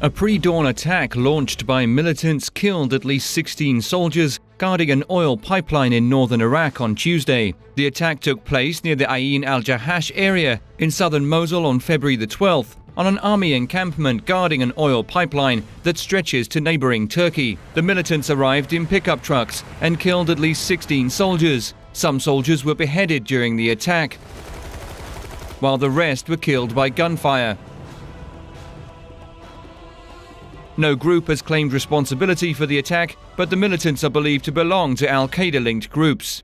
A pre-dawn attack launched by militants killed at least 16 soldiers guarding an oil pipeline in northern Iraq on Tuesday. The attack took place near the al-Jahash area in southern Mosul on February the 12th, on an army encampment guarding an oil pipeline that stretches to neighbouring Turkey. The militants arrived in pickup trucks and killed at least 16 soldiers. Some soldiers were beheaded during the attack, while the rest were killed by gunfire. No group has claimed responsibility for the attack, but the militants are believed to belong to al-Qaeda-linked groups.